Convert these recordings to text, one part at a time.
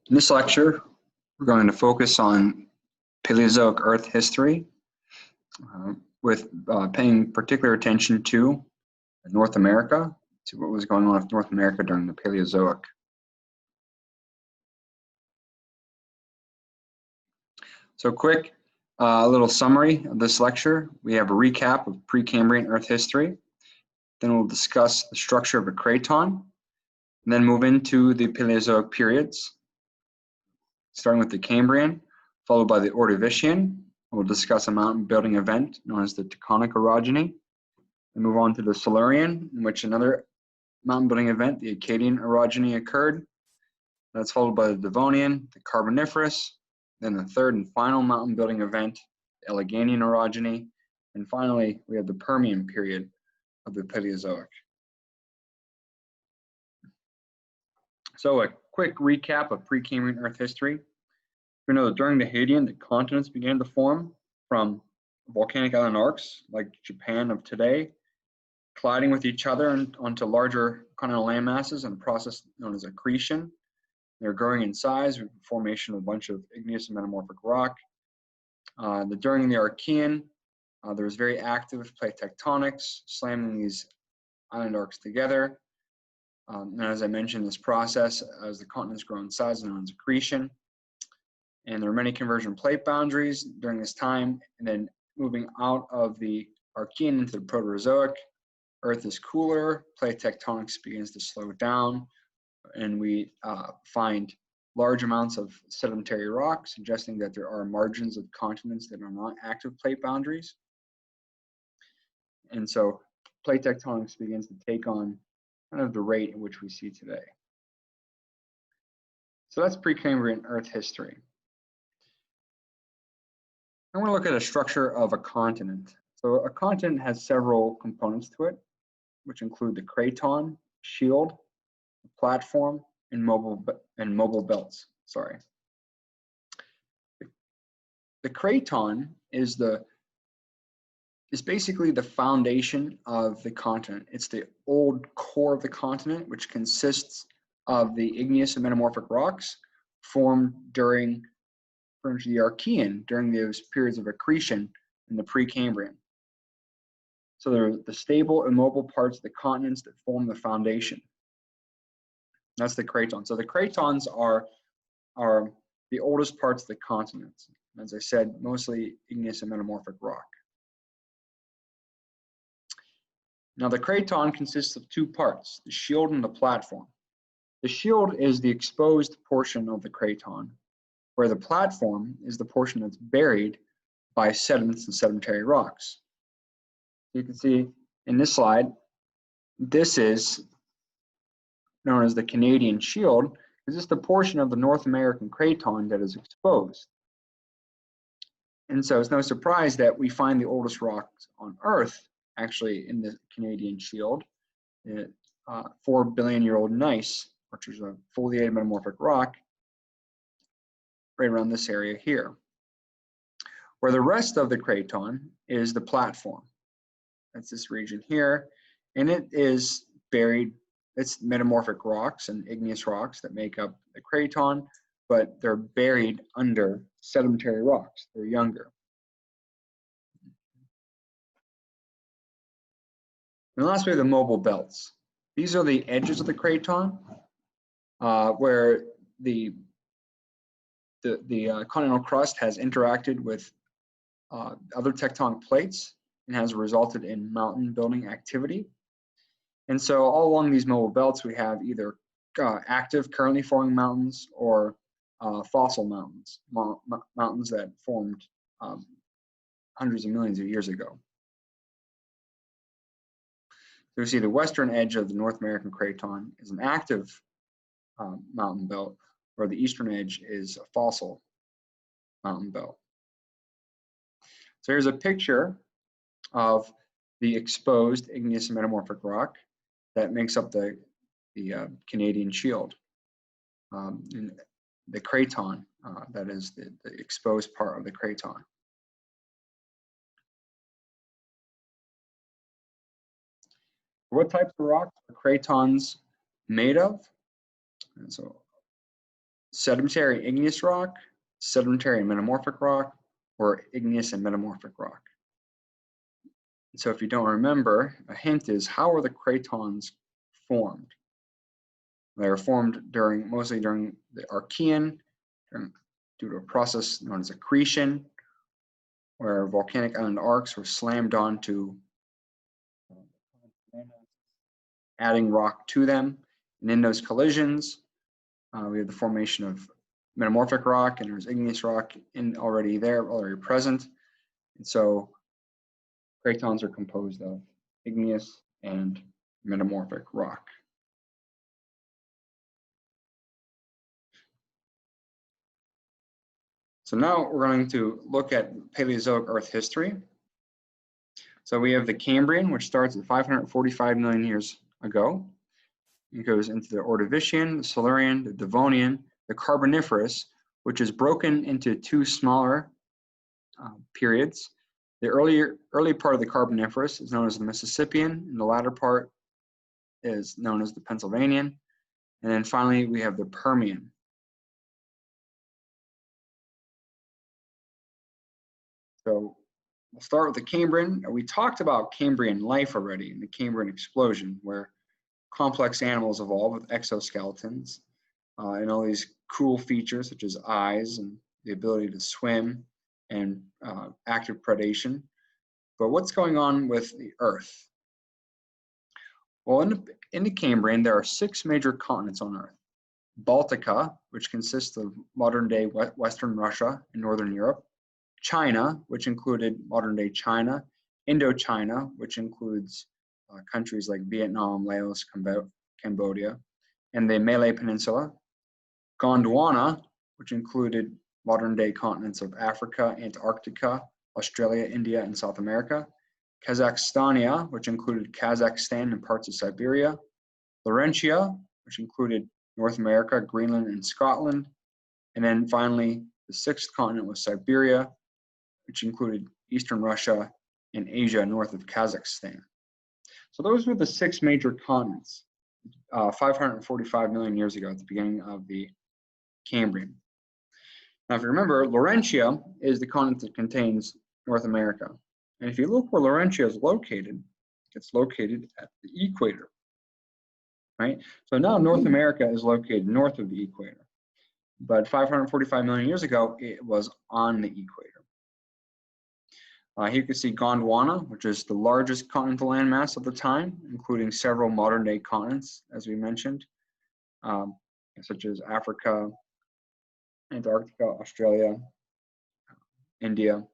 In this lecture, we're going to focus on Paleozoic Earth history, with paying particular attention to North America, to what was going on with North America during the Paleozoic. So quick, little summary of this lecture. We have a recap of Precambrian Earth history. Then we'll discuss the structure of a craton, and then move into the Paleozoic periods, starting with the Cambrian, followed by the Ordovician. We'll discuss a mountain building event known as the tectonic orogeny. And move on to the Silurian, in which another mountain building event, the Akkadian orogeny, occurred. That's followed by the Devonian, the Carboniferous, then the third and final mountain building event, the Alleghanian orogeny, and finally we have the Permian period of the Paleozoic. So a quick recap of Precambrian Earth history. We know that during the Hadean, the continents began to form from volcanic island arcs like Japan of today, colliding with each other and onto larger continental land masses in a process known as accretion. They're growing in size with the formation of a bunch of igneous and metamorphic rock. During the Archean, there was very active plate tectonics, slamming these island arcs together. And as I mentioned, this process, as the continents grow in size, is known as accretion. And there are many convergent plate boundaries during this time. And then moving out of the Archean into the Proterozoic, Earth is cooler, plate tectonics begins to slow down, and we find large amounts of sedimentary rock, suggesting that there are margins of continents that are not active plate boundaries. And so plate tectonics begins to take on kind of the rate at which we see today. So that's Precambrian Earth history. I want to look at a structure of a continent. So a continent has several components to it, which include the craton, shield, platform, and mobile belts. Sorry. The craton is basically the foundation of the continent. It's the old core of the continent, which consists of the igneous and metamorphic rocks formed during the Archean, during those periods of accretion in the Precambrian. So they're the stable, immobile parts of the continents that form the foundation. That's the craton. So the cratons are the oldest parts of the continents. As I said, mostly igneous and metamorphic rock. Now the craton consists of two parts, the shield and the platform. The shield is the exposed portion of the craton, where the platform is the portion that's buried by sediments and sedimentary rocks. You can see in this slide, this is known as the Canadian shield, because it's the portion of the North American craton that is exposed. And so it's no surprise that we find the oldest rocks on Earth actually in the Canadian shield, 4 billion year old gneiss, which is a foliated metamorphic rock, right around this area here. Where the rest of the craton is the platform. That's this region here, and it is buried. It's metamorphic rocks and igneous rocks that make up the craton, but they're buried under sedimentary rocks. They're younger. And lastly, the mobile belts. These are the edges of the craton, where the continental crust has interacted with other tectonic plates and has resulted in mountain building activity. And so all along these mobile belts, we have either active, currently forming mountains or fossil mountains, mountains that formed hundreds of millions of years ago. So we see the western edge of the North American craton is an active mountain belt, where the eastern edge is a fossil mountain belt. So here's a picture of the exposed igneous and metamorphic rock that makes up the Canadian shield. And the craton, that is the exposed part of the craton. What types of rocks are cratons made of? And so Sedimentary igneous rock, sedimentary and metamorphic rock, or igneous and metamorphic rock. So if you don't remember, a hint is, how are the cratons formed? They were formed mostly during the Archean, due to a process known as accretion, where volcanic island arcs were slammed onto, adding rock to them. And in those collisions, we have the formation of metamorphic rock, and there's igneous rock already present. And so cratons are composed of igneous and metamorphic rock. So now we're going to look at Paleozoic Earth history. So we have the Cambrian, which starts at 545 million years ago. It goes into the Ordovician, the Silurian, the Devonian, the Carboniferous, which is broken into two smaller periods. The early part of the Carboniferous is known as the Mississippian, and the latter part is known as the Pennsylvanian. And then finally, we have the Permian. So we'll start with the Cambrian. We talked about Cambrian life already in the Cambrian explosion, where complex animals evolve with exoskeletons and all these cool features such as eyes and the ability to swim and active predation. But what's going on with the Earth? Well, in the Cambrian, there are 6 major continents on Earth. Baltica, which consists of modern-day Western Russia and Northern Europe. China, which included modern-day China. Indochina, which includes countries like Vietnam, Laos, Cambodia, and the Malay Peninsula. Gondwana, which included modern-day continents of Africa, Antarctica, Australia, India, and South America. Kazakhstania, which included Kazakhstan and parts of Siberia. Laurentia, which included North America, Greenland, and Scotland. And then finally, the 6th continent was Siberia, which included Eastern Russia and Asia north of Kazakhstan. So those were the 6 major continents 545 million years ago at the beginning of the Cambrian. Now, if you remember, Laurentia is the continent that contains North America. And if you look where Laurentia is located, it's located at the equator, right? So now North America is located north of the equator. But 545 million years ago, it was on the equator. Here you can see Gondwana, which is the largest continental landmass of the time, including several modern-day continents, as we mentioned, such as Africa, Antarctica, Australia, India.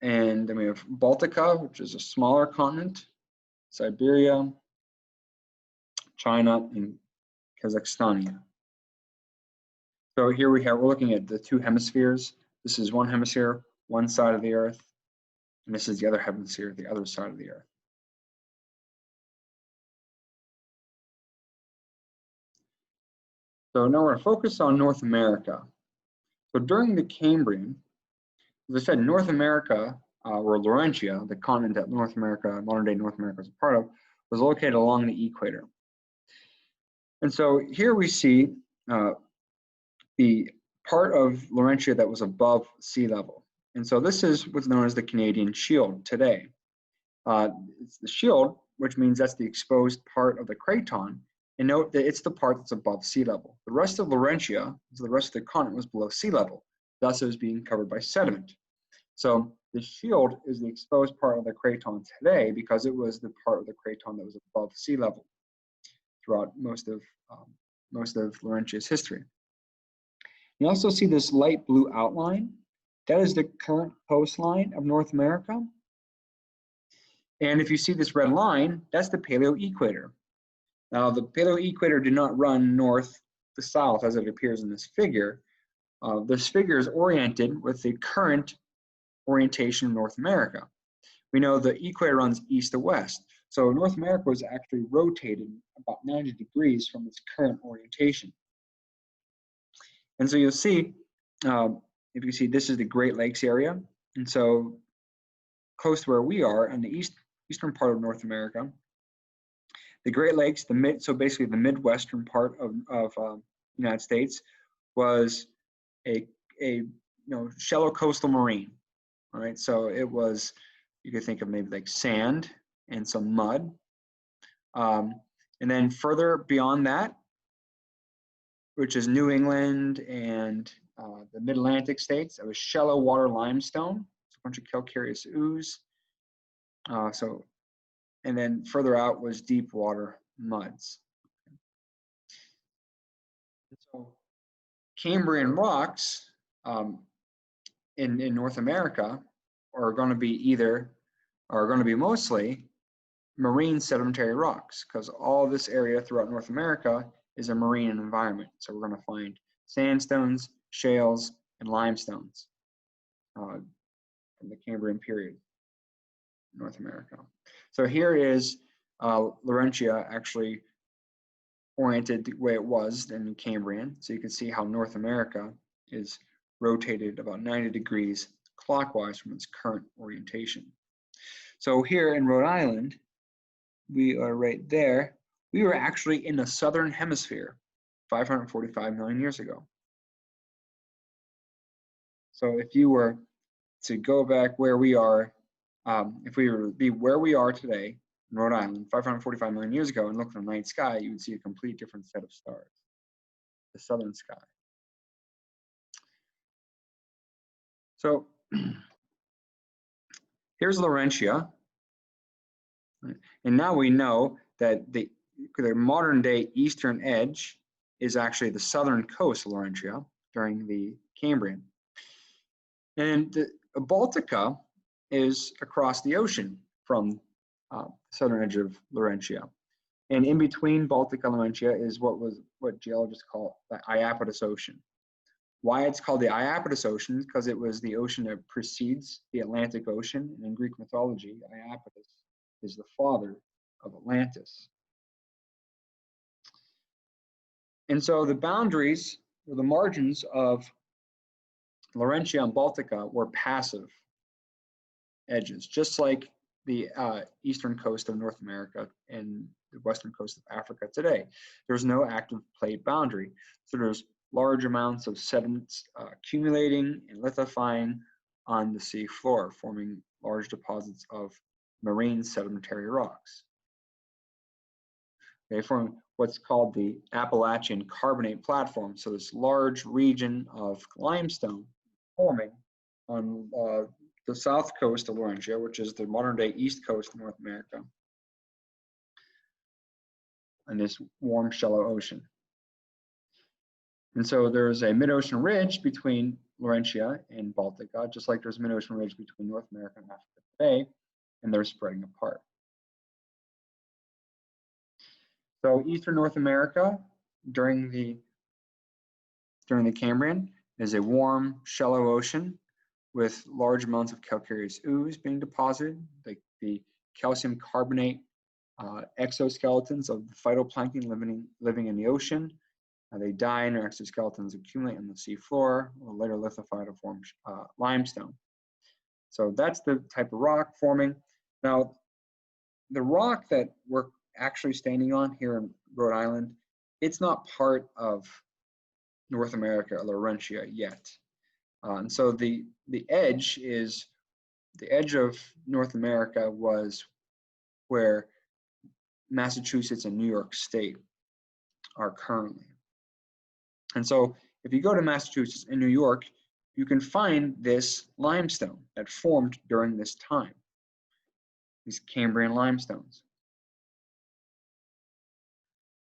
And then we have Baltica, which is a smaller continent, Siberia, China, and Kazakhstan. So here we're looking at the 2 hemispheres. This is one hemisphere, one side of the Earth, and this is the other hemisphere, the other side of the Earth. So now we're going to focus on North America. So during the Cambrian, as I said, North America, or Laurentia, the continent that North America, modern-day North America is a part of, was located along the equator. And so here we see the part of Laurentia that was above sea level. And so this is what's known as the Canadian Shield today. It's the shield, which means that's the exposed part of the craton. And note that it's the part that's above sea level. The rest of Laurentia, so the rest of the continent, was below sea level. Thus, it was being covered by sediment. So the shield is the exposed part of the craton today because it was the part of the craton that was above sea level throughout most of Laurentia's history. You also see this light blue outline. That is the current coastline of North America. And if you see this red line, that's the paleoequator. Now, the paleoequator did not run north to south as it appears in this figure. This figure is oriented with the current orientation of North America. We know the equator runs east to west. So North America was actually rotated about 90 degrees from its current orientation. And so you'll see, if you see, this is the Great Lakes area. And so close to where we are in the eastern part of North America, the Great Lakes, so basically the Midwestern part of United States was a shallow coastal marine. All right, so it was, you could think of maybe like sand and some mud. And then further beyond that, which is New England and the Mid-Atlantic states, it was shallow water limestone, it's a bunch of calcareous ooze. And then further out was deep water muds. So Cambrian rocks in North America are going to be mostly marine sedimentary rocks, because all this area throughout North America is a marine environment. So we're going to find sandstones, shales, and limestones from the Cambrian period in North America. So here is Laurentia actually oriented the way it was in Cambrian. So you can see how North America is rotated about 90 degrees clockwise from its current orientation. So here in Rhode Island, we are right there. We were actually in the southern hemisphere 545 million years ago. So if you were to go back where we are, if we were to be where we are today in Rhode Island 545 million years ago and look at the night sky, you would see a complete different set of stars, the southern sky. So here's Laurentia. And now we know that the modern day eastern edge is actually the southern coast of Laurentia during the Cambrian. And the Baltica is across the ocean from the southern edge of Laurentia. And in between Baltica and Laurentia is what geologists call the Iapetus Ocean. Why it's called the Iapetus Ocean is because it was the ocean that precedes the Atlantic Ocean. And in Greek mythology, Iapetus is the father of Atlantis. And so the boundaries, or the margins of Laurentia and Baltica were passive edges, just like the eastern coast of North America and the western coast of Africa today. There's no active plate boundary. So there's large amounts of sediments accumulating and lithifying on the sea floor, forming large deposits of marine sedimentary rocks. They form what's called the Appalachian carbonate platform. So this large region of limestone forming on the south coast of Laurentia, which is the modern day east coast of North America, and this warm shallow ocean. And so there's a mid-ocean ridge between Laurentia and Baltica, just like there's a mid-ocean ridge between North America and Africa today, and they're spreading apart. So eastern North America during the Cambrian is a warm, shallow ocean with large amounts of calcareous ooze being deposited, like the calcium carbonate exoskeletons of the phytoplankton living in the ocean. They die and their exoskeletons accumulate on the sea floor, or later lithify to form limestone. So that's the type of rock forming. Now, the rock that we're actually standing on here in Rhode Island, it's not part of North America or Laurentia yet. And so the edge of North America was where Massachusetts and New York State are currently. And so if you go to Massachusetts and New York, you can find this limestone that formed during this time, these Cambrian limestones.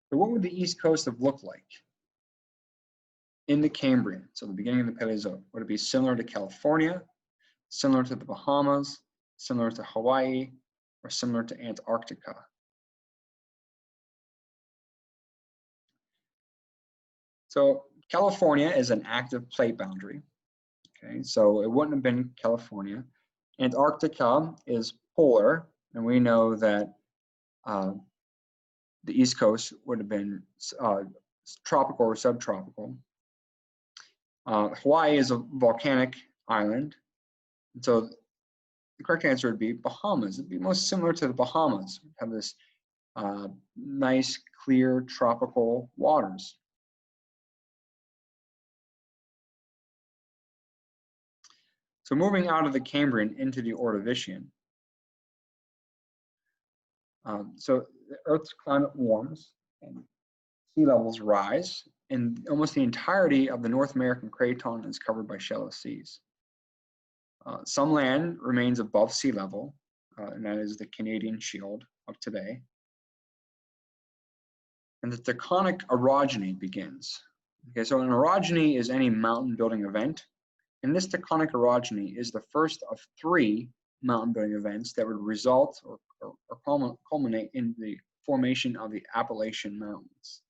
So what would the East Coast have looked like in the Cambrian, so the beginning of the Paleozoic? Would it be similar to California, similar to the Bahamas, similar to Hawaii, or similar to Antarctica? So California is an active plate boundary, okay? So it wouldn't have been California. Antarctica is polar, and we know that the East Coast would have been tropical or subtropical. Hawaii is a volcanic island, and so the correct answer would be Bahamas. It'd be most similar to the Bahamas. We'd have this nice, clear, tropical waters. So moving out of the Cambrian into the Ordovician. So the Earth's climate warms and sea levels rise, and almost the entirety of the North American craton is covered by shallow seas. Some land remains above sea level, and that is the Canadian Shield of today. And the tectonic orogeny begins. Okay, so an orogeny is any mountain building event, and this tectonic orogeny is the first of 3 mountain building events that would result or culminate in the formation of the Appalachian Mountains.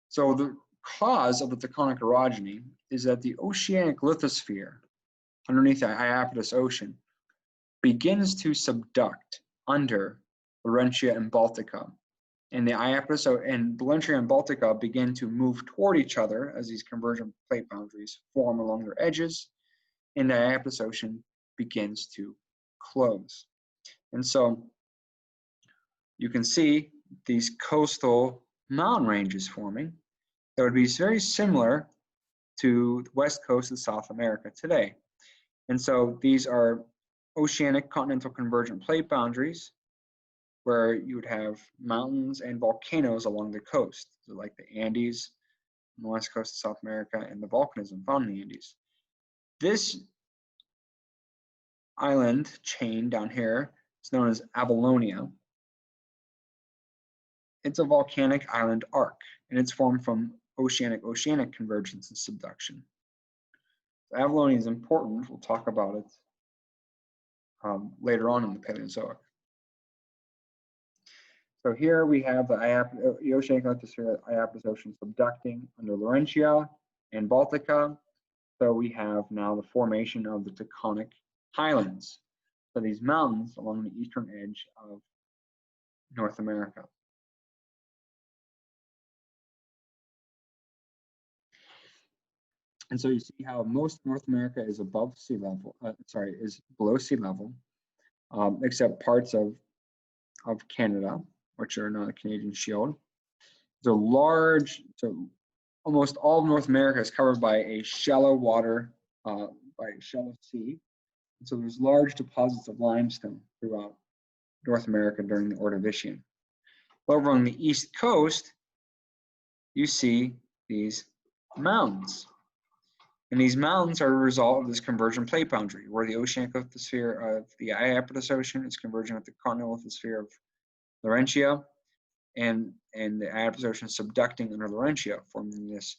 So the cause of the tectonic orogeny is that the oceanic lithosphere underneath the Iapetus Ocean begins to subduct under Laurentia and Baltica. And the Iapetus and Laurentia and Baltica begin to move toward each other as these convergent plate boundaries form along their edges, and the Iapetus Ocean begins to close. And so you can see these coastal mountain ranges forming that would be very similar to the west coast of South America today. And so these are oceanic continental convergent plate boundaries where you would have mountains and volcanoes along the coast, so like the Andes on the west coast of South America and the volcanism found in the Andes. This island chain down here is known as Avalonia. It's a volcanic island arc, and it's formed from oceanic convergence and subduction. So Avalonia is important. We'll talk about it later on in the Paleozoic. So here we have the oceanic lithosphere, Iapetus Ocean subducting under Laurentia and Baltica. So we have now the formation of the tectonic highlands. So these mountains along the eastern edge of North America. And so you see how most of North America is above sea level, is below sea level, except parts of Canada, which are not a Canadian Shield. So almost all of North America is covered by a shallow water, by a shallow sea. And so there's large deposits of limestone throughout North America during the Ordovician. Over on the east coast, you see these mountains. And these mountains are a result of this convergent plate boundary, where the oceanic lithosphere of the Iapetus Ocean is converging with the continental lithosphere of Laurentia, and the Iapetus Ocean subducting under Laurentia, forming this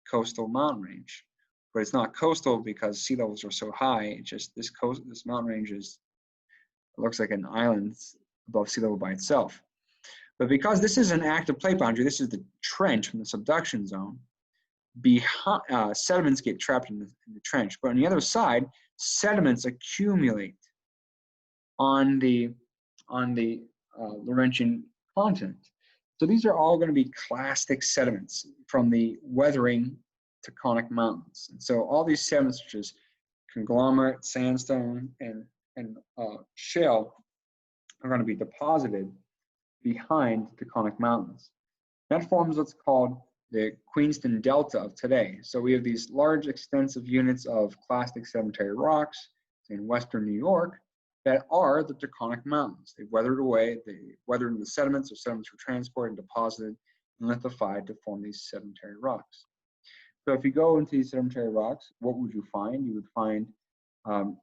coastal mountain range. But it's not coastal because sea levels are so high. It's just this mountain range looks like an island above sea level by itself. But because this is an active plate boundary, this is the trench from the subduction zone. Sediments get trapped in the trench, but on the other side, sediments accumulate on the Laurentian continent. So these are all going to be clastic sediments from the weathering tectonic mountains. And so all these sediments, such as conglomerate, sandstone, and shale, are going to be deposited behind tectonic mountains. That forms what's called the Queenston Delta of today. So we have these large extensive units of clastic sedimentary rocks in western New York that are the tectonic mountains. They've weathered away, they weathered in the sediments, or sediments were transported and deposited and lithified to form these sedimentary rocks. So if you go into these sedimentary rocks, what would you find? You would find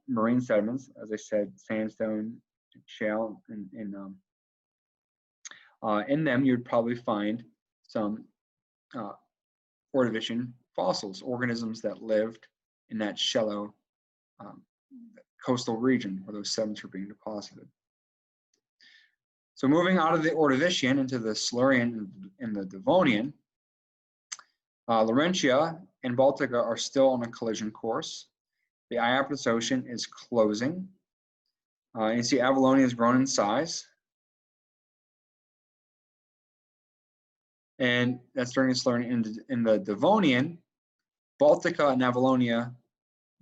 marine sediments, as I said, sandstone, shale, and in them you'd probably find some Ordovician fossils, organisms that lived in that shallow coastal region where those sediments were being deposited. So moving out of the Ordovician into the Silurian and the Devonian, Laurentia and Baltica are still on a collision course. The Iapetus Ocean is closing. You see Avalonia has grown in size. And that's during the Silurian. In the Devonian, Baltica and Avalonia,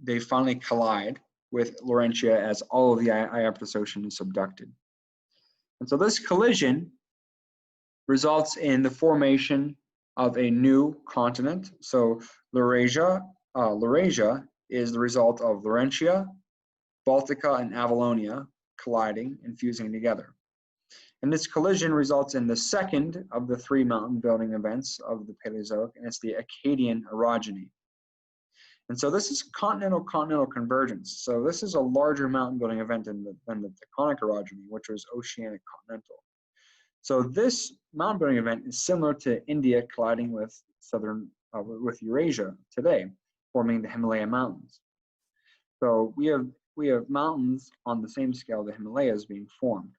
they finally collide with Laurentia as all of the Iapetus Ocean is subducted. And so this collision results in the formation of a new continent. So Laurasia is the result of Laurentia, Baltica, and Avalonia colliding and fusing together. And this collision results in the second of the three mountain building events of the Paleozoic, and it's the Akkadian orogeny. And so this is continental convergence. So this is a larger mountain building event than the tectonic orogeny, which was oceanic continental. So this mountain building event is similar to India colliding with with Eurasia today, forming the Himalaya Mountains. So we have mountains on the same scale the Himalayas being formed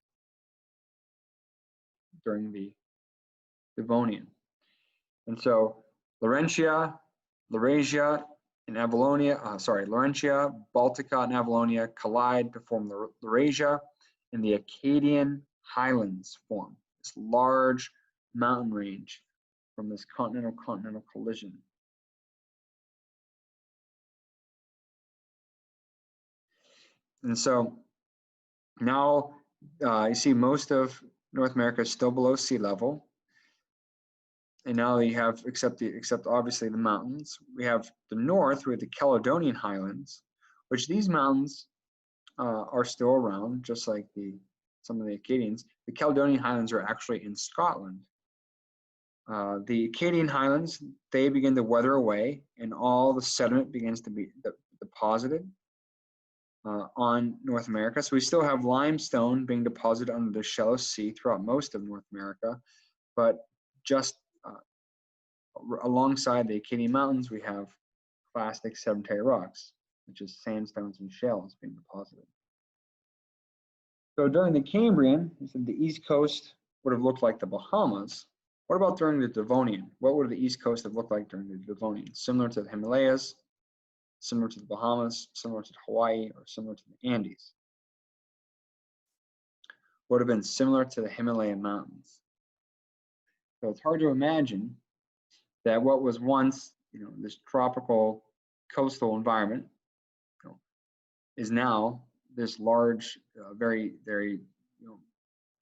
during the Devonian. And so Laurentia, Laurasia, and Avalonia, Laurentia, Baltica, and Avalonia collide to form the Laurasia, and the Akkadian highlands form this large mountain range from this continental collision. And so now you see most of North America is still below sea level. And now you have, except obviously the mountains, we have the north with the Caledonian Highlands, which these mountains are still around, just like some of the Acadians. The Caledonian Highlands are actually in Scotland. The Acadian Highlands, they begin to weather away, and all the sediment begins to be deposited on North America. So we still have limestone being deposited under the shallow sea throughout most of North America, but just alongside the Acadian Mountains, we have clastic sedimentary rocks, which is sandstones and shales being deposited. So during the Cambrian, we said the East Coast would have looked like the Bahamas. What about during the Devonian? What would the East Coast have looked like during the Devonian? Similar to the Himalayas, similar to the Bahamas, similar to Hawaii, or similar to the Andes? Would have been similar to the Himalayan mountains. So it's hard to imagine that what was once, this tropical coastal environment, is now this large, very, very,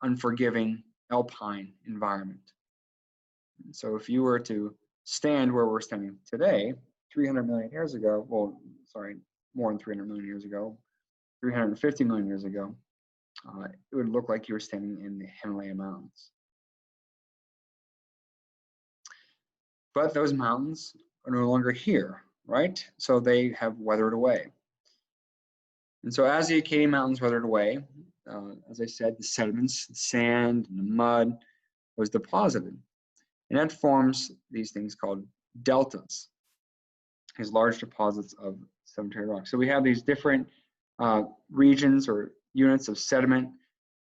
unforgiving alpine environment. And so if you were to stand where we're standing today, 300 million years ago, well, sorry, more than 300 million years ago, 350 million years ago, it would look like you were standing in the Himalaya Mountains. But those mountains are no longer here, right? So they have weathered away. And so as the Acadian Mountains weathered away, as I said, the sediments, the sand, and the mud was deposited. And that forms these things called deltas, these large deposits of sedimentary rock. So we have these different regions or units of sediment.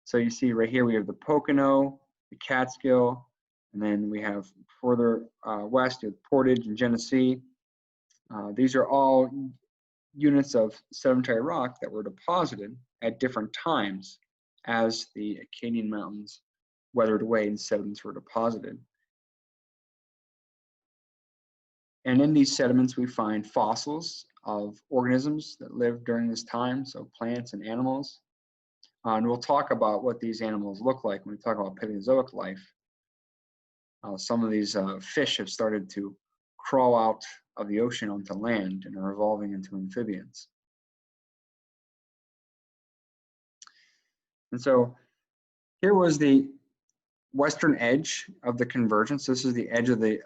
So you see right here, we have the Pocono, the Catskill, and then we have further west, you have Portage and Genesee. These are all units of sedimentary rock that were deposited at different times as the Acadian Mountains weathered away and sediments were deposited. And in these sediments, we find fossils of organisms that lived during this time, so plants and animals. And we'll talk about what these animals look like when we talk about Paleozoic life. Some of these fish have started to crawl out of the ocean onto land and are evolving into amphibians. And so here was the western edge of the convergence. This is the edge of the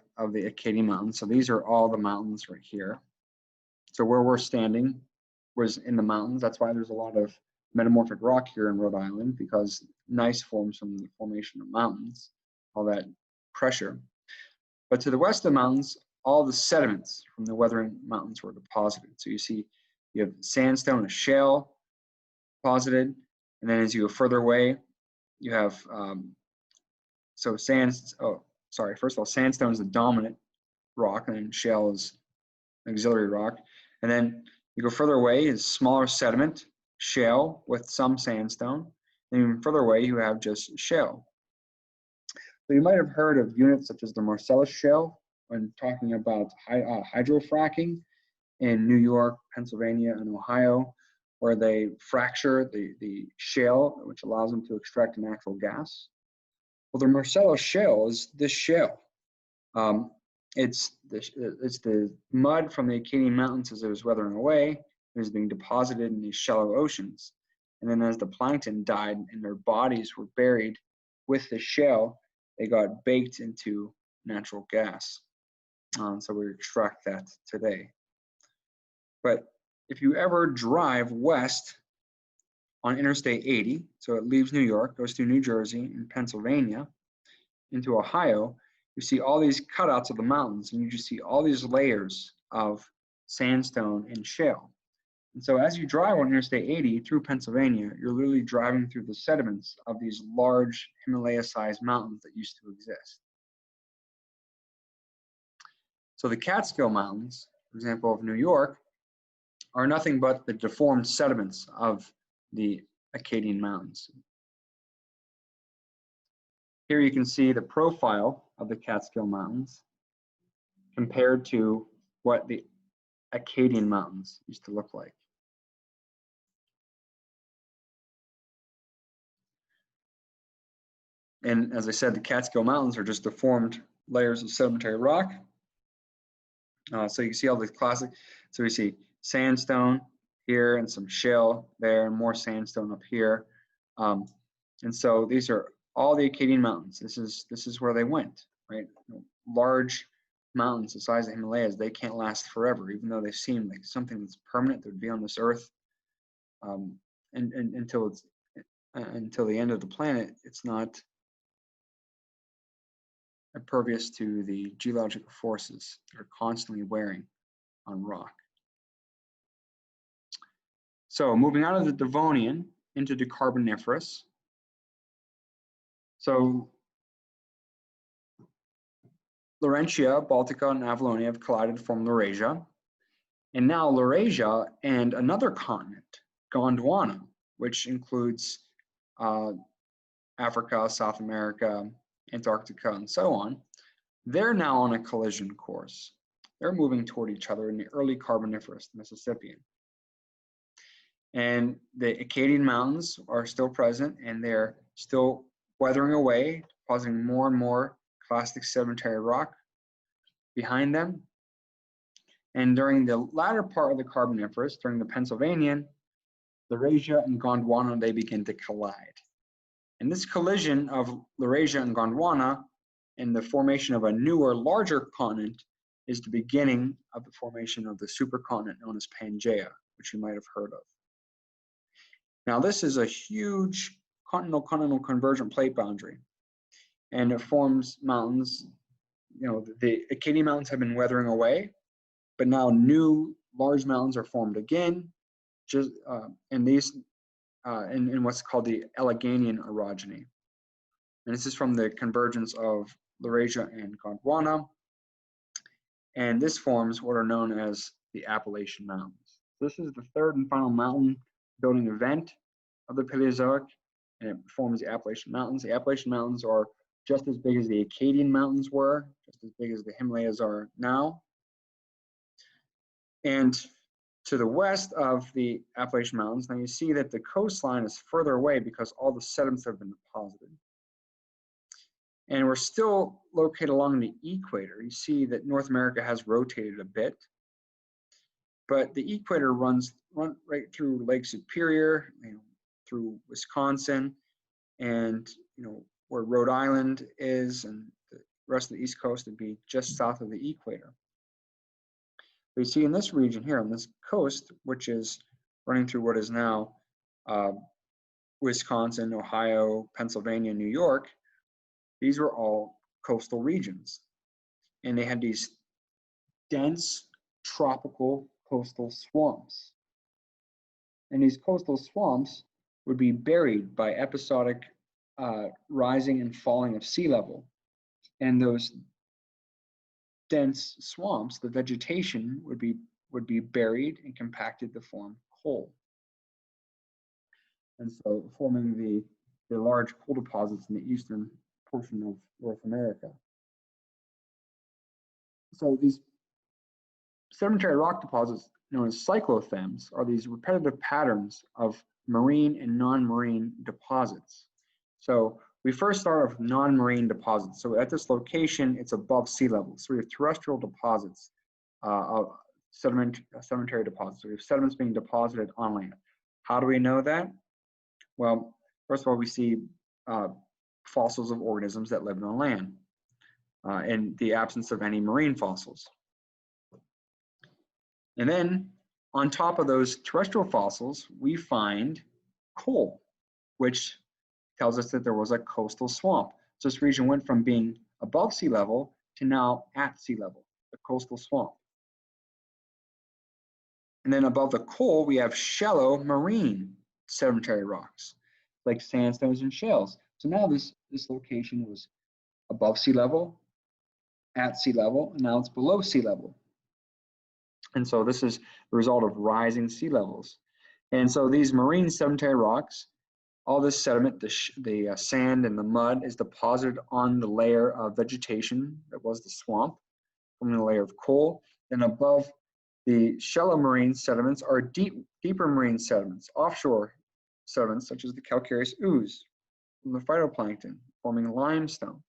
Acadian Mountains. So these are all the mountains right here. So where we're standing was in the mountains. That's why there's a lot of metamorphic rock here in Rhode Island, because gneiss forms from the formation of mountains, all that pressure. But to the west of the mountains, all the sediments from the weathering mountains were deposited. So you see, you have sandstone and shale deposited, and then as you go further away, you have first of all, sandstone is the dominant rock, and then shale is auxiliary rock. And then you go further away is smaller sediment, shale with some sandstone. And even further away, you have just shale. So you might have heard of units such as the Marcellus Shale when talking about hydrofracking in New York, Pennsylvania, and Ohio, where they fracture the shale, which allows them to extract a natural gas. Well, the Marcellus Shale is this shale. It's the mud from the Acadian Mountains as it was weathering away. It was being deposited in these shallow oceans. And then as the plankton died and their bodies were buried with the shell, they got baked into natural gas. So we extract that today. But if you ever drive west on Interstate 80, so it leaves New York, goes through New Jersey and Pennsylvania into Ohio, you see all these cutouts of the mountains, and you just see all these layers of sandstone and shale. And so as you drive on Interstate 80 through Pennsylvania, you're literally driving through the sediments of these large Himalaya-sized mountains that used to exist. So the Catskill Mountains, for example, of New York, are nothing but the deformed sediments of the Acadian Mountains. Here you can see the profile of the Catskill Mountains compared to what the Acadian Mountains used to look like. And as I said, the Catskill Mountains are just deformed layers of sedimentary rock. So you can see all the classic, so we see sandstone here and some shale there and more sandstone up here. And so these are all the Acadian Mountains. This is where they went, right? Large mountains the size of Himalayas, they can't last forever, even though they seem like something that's permanent that would be on this earth. And until the end of the planet, it's not impervious to the geological forces that are constantly wearing on rock. So moving out of the Devonian into the Carboniferous. So Laurentia, Baltica, and Avalonia have collided to form Laurasia. And now Laurasia and another continent, Gondwana, which includes Africa, South America, Antarctica, and so on, they're now on a collision course. They're moving toward each other in the early Carboniferous, Mississippian. And the Acadian Mountains are still present, and they're still weathering away, depositing more and more clastic sedimentary rock behind them. And during the latter part of the Carboniferous, during the Pennsylvanian, Laurasia and Gondwana, they begin to collide. And this collision of Laurasia and Gondwana and the formation of a newer, larger continent is the beginning of the formation of the supercontinent known as Pangaea, which you might have heard of. Now, this is a huge continental convergent plate boundary, and it forms mountains. You know, the Acadian Mountains have been weathering away, but now new large mountains are formed again, and these in what's called the Alleghanian orogeny. And this is from the convergence of Laurasia and Gondwana, and this forms what are known as the Appalachian Mountains. This is the third and final mountain building event of the Paleozoic, and it forms the Appalachian Mountains. The Appalachian Mountains are just as big as the Acadian Mountains were, just as big as the Himalayas are now. And to the west of the Appalachian Mountains, now you see that the coastline is further away because all the sediments have been deposited. And we're still located along the equator. You see that North America has rotated a bit, but the equator runs right through Lake Superior, through Wisconsin, and where Rhode Island is, and the rest of the East Coast would be just south of the equator. We see in this region here on this coast, which is running through what is now Wisconsin, Ohio, Pennsylvania, New York, these were all coastal regions. And they had these dense tropical coastal swamps. And these coastal swamps would be buried by episodic rising and falling of sea level. And those dense swamps, the vegetation would be buried and compacted to form coal. And so forming the large coal deposits in the eastern portion of North America. So these sedimentary rock deposits known as cyclothems are these repetitive patterns of marine and non-marine deposits. So We first start with non-marine deposits. So at this location, it's above sea level. So we have terrestrial deposits of sedimentary deposits. So we have sediments being deposited on land. How do we know that? Well, first of all, we see fossils of organisms that lived on land in the absence of any marine fossils. And then on top of those terrestrial fossils, we find coal, which tells us that there was a coastal swamp. So this region went from being above sea level to now at sea level, the coastal swamp. And then above the coal, we have shallow marine sedimentary rocks, like sandstones and shales. So now this location was above sea level, at sea level, and now it's below sea level. And so this is the result of rising sea levels. And so these marine sedimentary rocks, all this sediment, the sand and the mud, is deposited on the layer of vegetation that was the swamp from the layer of coal. Then above the shallow marine sediments are deeper marine sediments, offshore sediments such as the calcareous ooze from the phytoplankton forming limestone.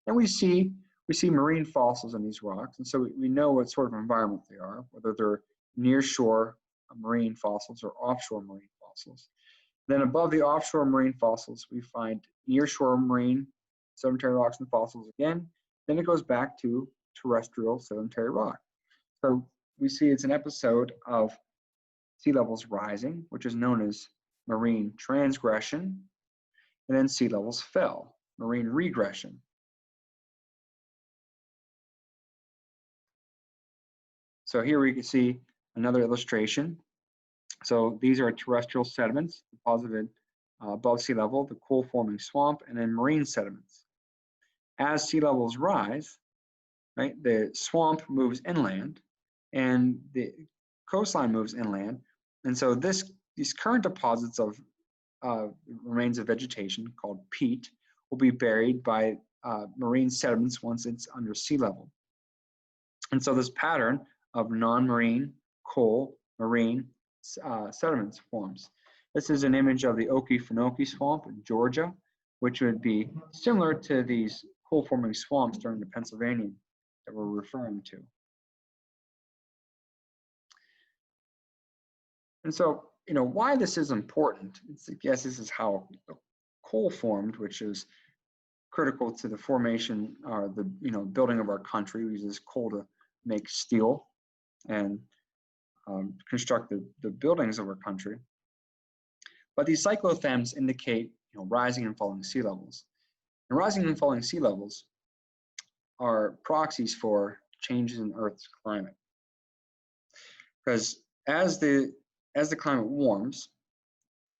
And we see marine fossils in these rocks, and so we know what sort of environment they are, whether they're near shore marine fossils or offshore marine fossils. Then above the offshore marine fossils, we find near shore marine sedimentary rocks and fossils again. Then it goes back to terrestrial sedimentary rock. So we see it's an episode of sea levels rising, which is known as marine transgression, and then sea levels fell, marine regression. So here we can see another illustration. So these are terrestrial sediments deposited above sea level, the coal forming swamp, and then marine sediments. As sea levels rise, right, the swamp moves inland and the coastline moves inland. And so these current deposits of remains of vegetation called peat will be buried by marine sediments once it's under sea level. And so this pattern of non-marine, coal, marine sediments forms. This is an image of the Okefenokee Swamp in Georgia, which would be similar to these coal-forming swamps during the Pennsylvanian that we're referring to. And so, why this is important, yes, this is how coal formed, which is critical to the formation or the building of our country. We use this coal to make steel and construct the buildings of our country. But these cyclothems indicate rising and falling sea levels. And rising and falling sea levels are proxies for changes in Earth's climate. Because as the climate warms,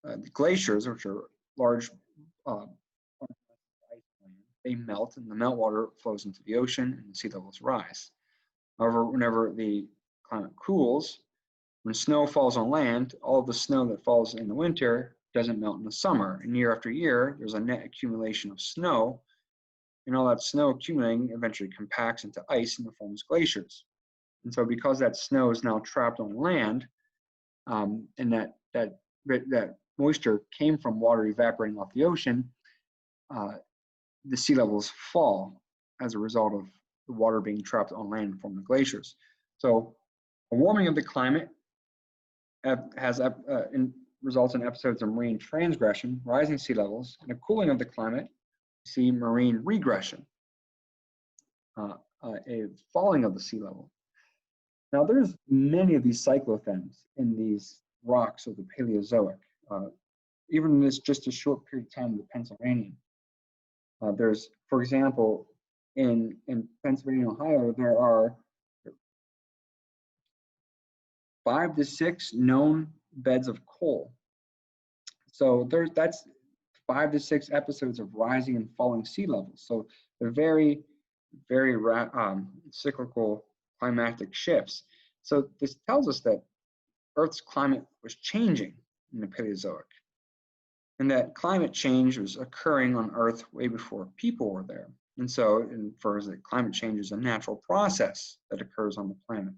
the glaciers, which are large they melt, and the meltwater flows into the ocean, and the sea levels rise. However, whenever the climate cools, when snow falls on land, all of the snow that falls in the winter doesn't melt in the summer. And year after year, there's a net accumulation of snow, and all that snow accumulating eventually compacts into ice and forms glaciers. And so because that snow is now trapped on land, and that moisture came from water evaporating off the ocean, the sea levels fall as a result of the water being trapped on land and forming glaciers. So a warming of the climate results in episodes of marine transgression, rising sea levels, and a cooling of the climate, we see marine regression, a falling of the sea level. Now there's many of these cyclothems in these rocks of the Paleozoic. Even in this just a short period of time, the Pennsylvanian. There's, for example, in Pennsylvania, Ohio, there are 5 to 6 known beds of coal. So that's 5 to 6 episodes of rising and falling sea levels. So they're very, very cyclical climatic shifts. So this tells us that Earth's climate was changing in the Paleozoic, and that climate change was occurring on Earth way before people were there. And so it infers that climate change is a natural process that occurs on the planet,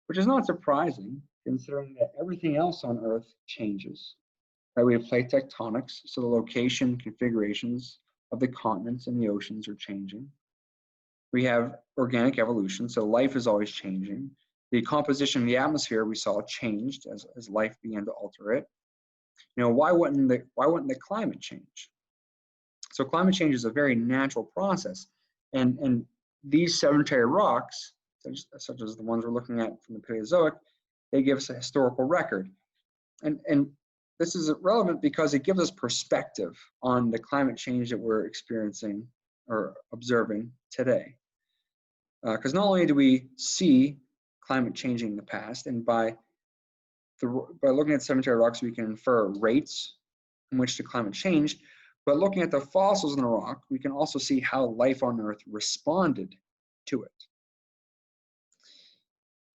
which is not surprising considering that everything else on Earth changes Right, we have plate tectonics, so the location configurations of the continents and the oceans are changing. We have organic evolution, so life is always changing. The composition of the atmosphere we saw changed as life began to alter it. You know, why wouldn't the climate change? So climate change is a very natural process, and these sedimentary rocks, such as the ones we're looking at from the Paleozoic, they give us a historical record. And this is relevant because it gives us perspective on the climate change that we're experiencing or observing today. Because not only do we see climate changing in the past, and by looking at sedimentary rocks, we can infer rates in which the climate changed, but looking at the fossils in the rock, we can also see how life on Earth responded to it.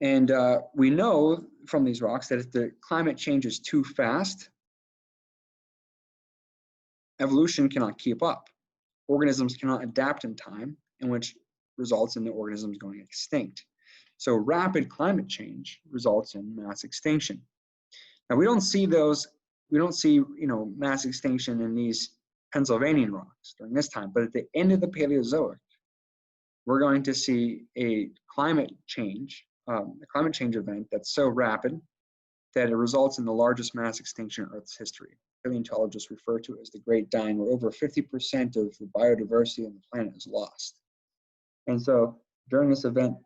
And we know from these rocks that if the climate changes too fast, evolution cannot keep up. Organisms cannot adapt in time, in which results in the organisms going extinct. So rapid climate change results in mass extinction. Now we don't see mass extinction in these Pennsylvanian rocks during this time, but at the end of the Paleozoic, we're going to see a climate change event that's so rapid that it results in the largest mass extinction in Earth's history. Paleontologists refer to it as the Great Dying, where over 50% of the biodiversity on the planet is lost. And so during this event,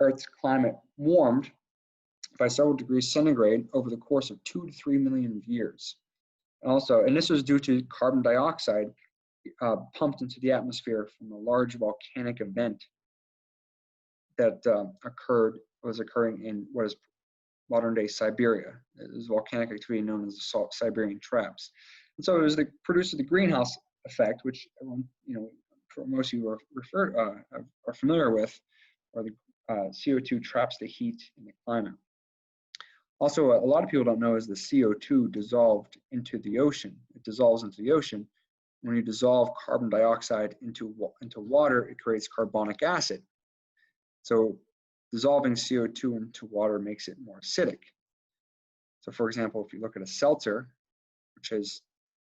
Earth's climate warmed by several degrees centigrade over the course of 2 to 3 million years. And this was due to carbon dioxide pumped into the atmosphere from a large volcanic event that was occurring in what is modern-day Siberia. It was volcanic activity known as the Siberian Traps. And so it was produced the greenhouse effect, which everyone, for most of you are familiar with, or the CO2 traps the heat in the climate. Also, a lot of people don't know is the CO2 dissolved into the ocean. It dissolves into the ocean. When you dissolve carbon dioxide into water, it creates carbonic acid. So dissolving CO2 into water makes it more acidic. So for example, if you look at a seltzer, which is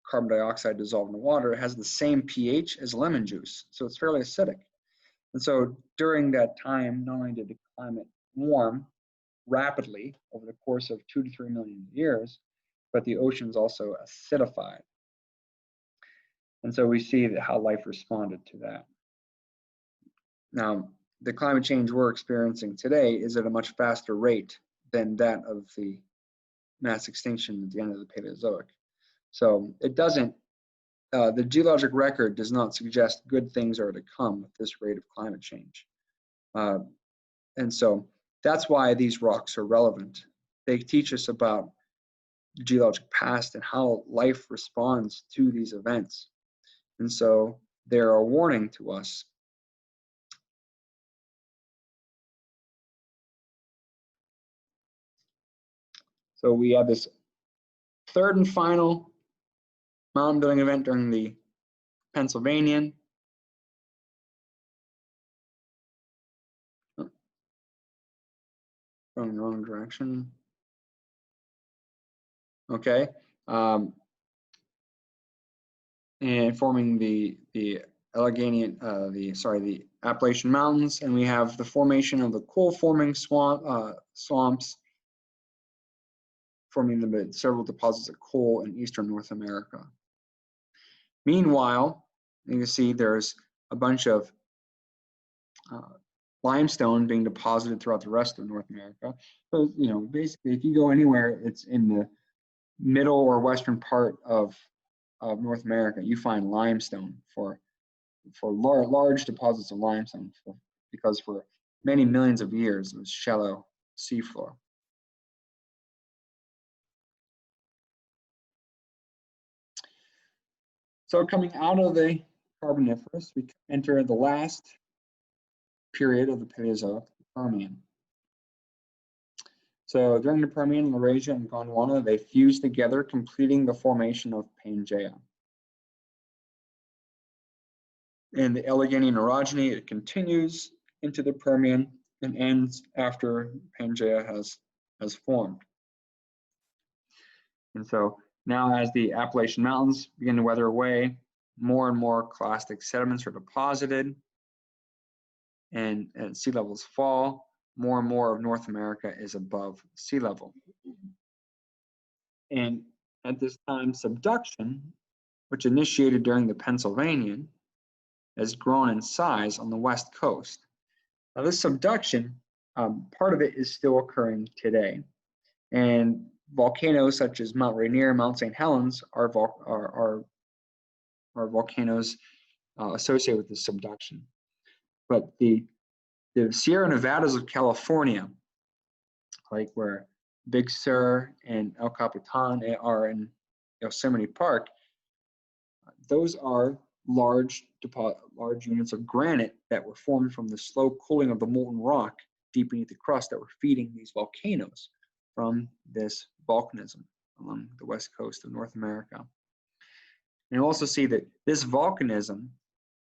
carbon dioxide dissolved in water, it has the same pH as lemon juice. So it's fairly acidic. And so during that time, not only did the climate warm rapidly over the course of 2 to 3 million years, but the oceans also acidified. And so we see how life responded to that. Now, the climate change we're experiencing today is at a much faster rate than that of the mass extinction at the end of the Paleozoic. So it doesn't, the geologic record does not suggest good things are to come with this rate of climate change. And so that's why these rocks are relevant. They teach us about the geologic past and how life responds to these events. And so they're a warning to us. So we have this third and final mountain building event during the Pennsylvanian. Oh, going the wrong direction. Okay. And forming the Appalachian Mountains, and we have the formation of the coal-forming swamps, forming several deposits of coal in eastern North America. Meanwhile, you can see there's a bunch of limestone being deposited throughout the rest of North America. So, basically, if you go anywhere, it's in the middle or western part of North America, you find limestone for large deposits of limestone because for many millions of years it was shallow seafloor. So coming out of the Carboniferous, we enter the last period of the Paleozoic, the Permian. So during the Permian, Laurasia and Gondwana, they fused together, completing the formation of Pangaea. In the Allegheny and orogeny, it continues into the Permian and ends after Pangaea has formed. And so Now, as the Appalachian Mountains begin to weather away, more and more clastic sediments are deposited, and as sea levels fall, more and more of North America is above sea level. And at this time, subduction, which initiated during the Pennsylvanian, has grown in size on the west coast. Now, this subduction, part of it is still occurring today, and volcanoes such as Mount Rainier and Mount St. Helens are volcanoes associated with this subduction. But the Sierra Nevadas of California, like where Big Sur and El Capitan are in Yosemite Park, those are large units of granite that were formed from the slow cooling of the molten rock deep beneath the crust that were feeding these volcanoes from this volcanism along the west coast of North America. And you'll also see that this volcanism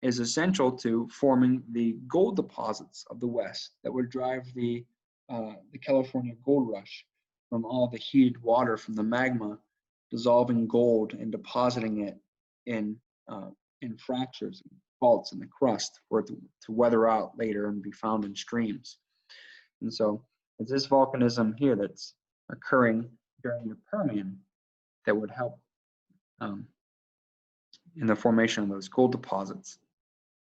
is essential to forming the gold deposits of the West that would drive the California gold rush from all the heated water from the magma dissolving gold and depositing it in fractures and faults in the crust for it to weather out later and be found in streams. And so it's this volcanism here that's occurring during the Permian that would help in the formation of those gold deposits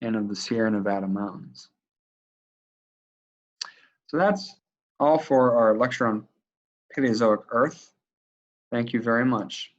and of the Sierra Nevada mountains. So that's all for our lecture on Paleozoic Earth. Thank you very much.